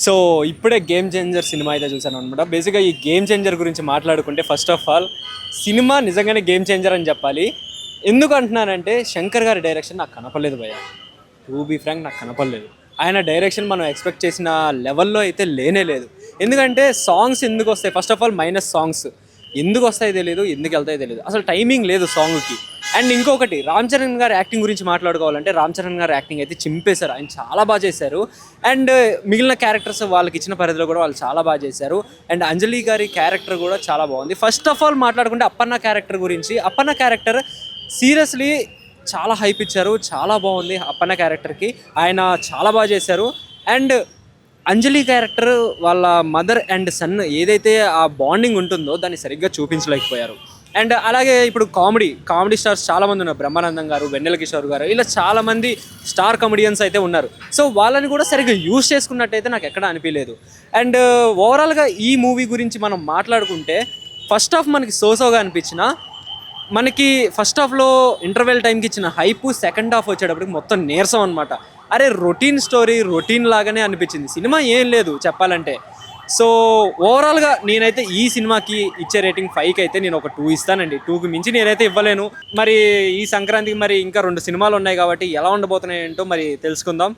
So ఇప్పుడే game changer cinema అయితే చూసాను అనమాట. బేసిక్గా ఈ గేమ్ చేంజర్ గురించి మాట్లాడుకుంటే ఫస్ట్ ఆఫ్ ఆల్ సినిమా నిజంగానే గేమ్ చేంజర్ అని చెప్పాలి. ఎందుకు అంటున్నానంటే శంకర్ గారి డైరెక్షన్ నాకు కనపడలేదు భయ్య. టు బీ ఫ్రాంక్ నాకు కనపడలేదు. ఆయన డైరెక్షన్ మనం ఎక్స్పెక్ట్ చేసిన లెవెల్లో అయితే లేనే లేదు. ఎందుకంటే సాంగ్స్ ఎందుకు వస్తాయి, first of all minus songs ఎందుకు వస్తాయో తెలియదు, ఎందుకు వెళ్తాయో తెలియదు, అసలు టైమింగ్ లేదు సాంగ్కి. అండ్ ఇంకొకటి రామ్ చరణ్ గారి యాక్టింగ్ గురించి మాట్లాడుకోవాలంటే రామ్ చరణ్ గారి యాక్టింగ్ అయితే చింపేశారు. ఆయన చాలా బాగా చేశారు. అండ్ మిగిలిన క్యారెక్టర్స్ వాళ్ళకి ఇచ్చిన పరిధిలో కూడా వాళ్ళు చాలా బాగా చేశారు. అండ్ అంజలి గారి క్యారెక్టర్ కూడా చాలా బాగుంది. ఫస్ట్ ఆఫ్ ఆల్ మాట్లాడుకుంటే అప్పన్న క్యారెక్టర్ గురించి, అప్పన్న క్యారెక్టర్ సీరియస్లీ చాలా హైప్ ఇచ్చారు. చాలా బాగుంది అప్పన్న క్యారెక్టర్కి, ఆయన చాలా బాగా చేశారు. అండ్ అంజలి క్యారెక్టర్ వాళ్ళ మదర్ అండ్ సన్ ఏదైతే ఆ బాండింగ్ ఉంటుందో దాన్ని సరిగ్గా చూపించలేకపోయారు. అండ్ అలాగే ఇప్పుడు కామెడీ స్టార్స్ చాలామంది ఉన్నారు. బ్రహ్మానందం గారు, వెన్నెల కిషోర్ గారు, ఇలా చాలామంది స్టార్ కమెడియన్స్ అయితే ఉన్నారు. సో వాళ్ళని కూడా సరిగ్గా యూజ్ చేసుకున్నట్టయితే నాకు ఎక్కడ అనిపించలేదు. అండ్ ఓవరాల్గా ఈ మూవీ గురించి మనం మాట్లాడుకుంటే ఫస్ట్ హాఫ్ మనకి సోసోగా అనిపించిన, మనకి ఫస్ట్ హాఫ్లో ఇంటర్వెల్ టైంకి ఇచ్చిన హైపు సెకండ్ హాఫ్ వచ్చేటప్పటికి మొత్తం నీరసం అనమాట. అరే రొటీన్ స్టోరీ, రొటీన్ లాగానే అనిపించింది. సినిమా ఏం లేదు చెప్పాలంటే. సో ఓవరాల్గా నేనైతే ఈ సినిమాకి ఇచ్చే రేటింగ్ 5కి అయితే నేను ఒక 2 ఇస్తానండి. 2కి మించి నేనైతే ఇవ్వలేను. మరి ఈ సంక్రాంతికి మరి ఇంకా 2 సినిమాలు ఉన్నాయి కాబట్టి ఎలా ఉండబోతున్నాయి ఏంటో మరి తెలుసుకుందాం.